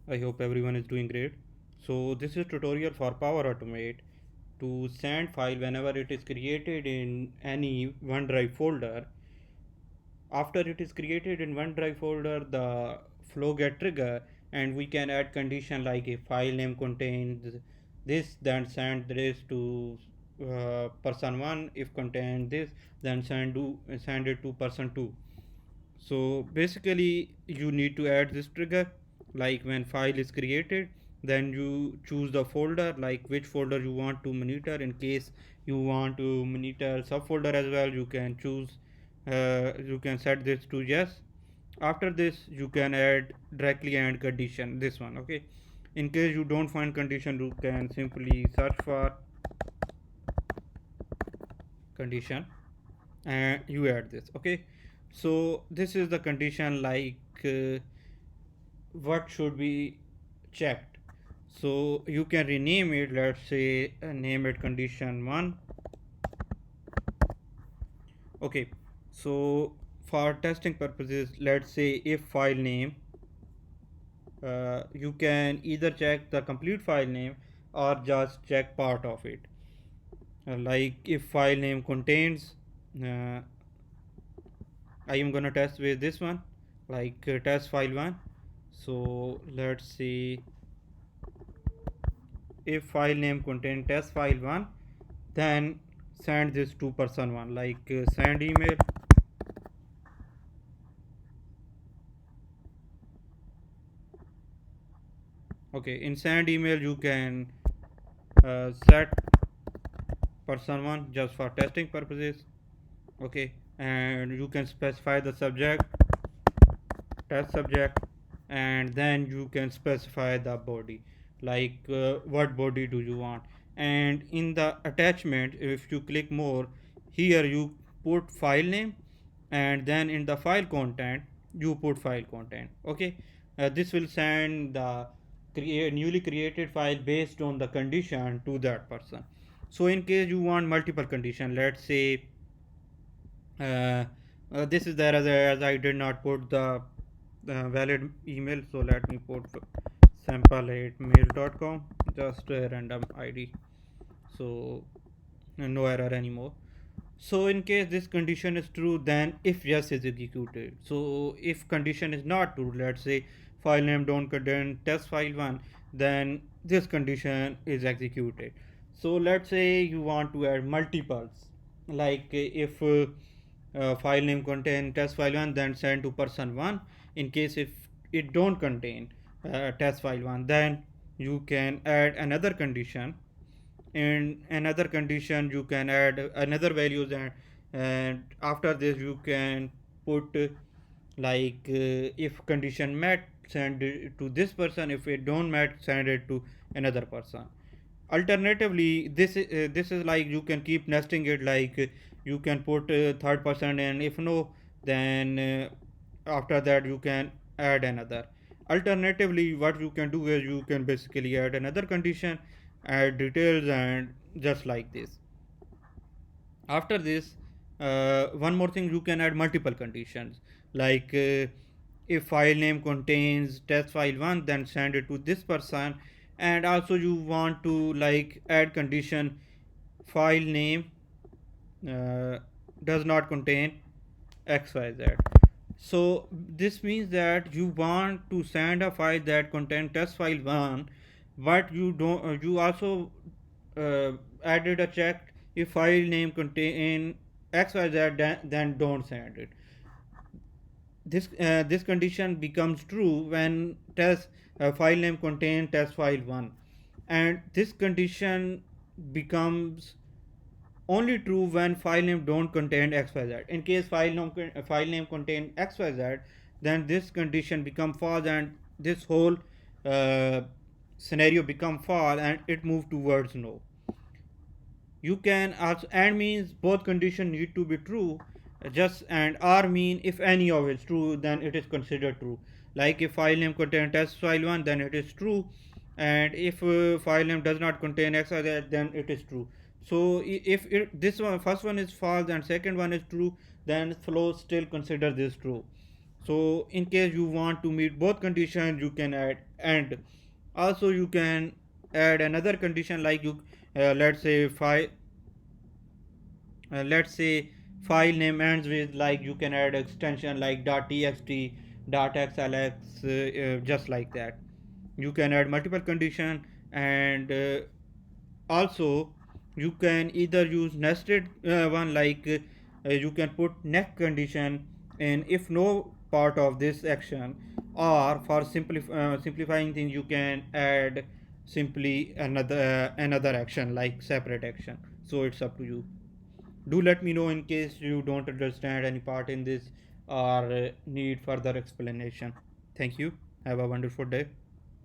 I hope everyone is doing great. So this is tutorial for Power Automate to send file whenever it is created in any OneDrive folder. After it is created in OneDrive folder, the flow get trigger and we can add condition like if file name contains this, then send this to person 1. If contain this, then send it to person 2. So basically you need to add this trigger like when file is created, then you choose the folder like which folder you want to monitor. In case you want to monitor subfolder as well, you can choose you can set this to yes. After this you can add directly and condition this one. Okay, in case you don't find condition, you can simply search for condition and you add this. Okay, so this is the condition like what should be checked. So you can rename it, let's say name it condition 1. Okay, so for testing purposes, let's say if file name, you can either check the complete file name or just check part of it. Like if file name contains uh, I am gonna test with this one like test file 1. So let's see if file name contain test file 1, then send this to person 1 like send email. Okay, in send email you can set person 1 just for testing purposes. Okay, and you can specify the subject, test subject, and then you can specify the body like what body do you want. And in the attachment, if you click more, here you put file name, and then in the file content you put file content. Okay, this will send the newly created file based on the condition to that person. So in case you want multiple condition, let's say uh, this is there as I did not put the valid email, so let me put sample@mail.com, just a random id, so no error anymore. So in case this condition is true, then if yes is executed. So if condition is not true, let's say file name don't contain test file 1, then this condition is executed. So let's say you want to add multiples, like if file name contain test file 1, then send to person 1. In case if it don't contain test file 1, then you can add another condition. In another condition you can add another values, and after this you can put like if condition met, send it to this person. If it don't met, send it to another person. Alternatively, this is like you can keep nesting it, like you can put third person, and if no, then after that you can add another. Alternatively, what you can do is you can basically add another condition, add details, and just like this. After this, one more thing, you can add multiple conditions like if file name contains test file 1, then send it to this person. And also you want to like add condition file name uh, does not contain xyz. So this means that you want to send a file that contains test file 1, but you don't you also uh, added a check if file name contain xyz, then don't send it. This condition becomes true when test file name contain test file 1, and this condition becomes only true when file name don't contain xyz. In case file name contain xyz, then this condition become false, and this whole uh, scenario become false and it move towards no. You can also and means both condition need to be true, just and or mean if any of it is true, then it is considered true. Like if file name contain test file 1, then it is true, and if file name does not contain xyz, then it is true. So if this one first one is false and second one is true, then flow still consider this true. So in case you want to meet both conditions, you can add And also you can add another condition like you let's say let's say file name ends with, like you can add extension like .txt, .xlx, just like that. You can add multiple condition. And also you can either use nested one, like you can put next condition in if no part of this action, or for simplifying things you can add simply another action like separate action. So it's up to you. Do let me know in case you don't understand any part in this or need further explanation. Thank you. Have a wonderful day.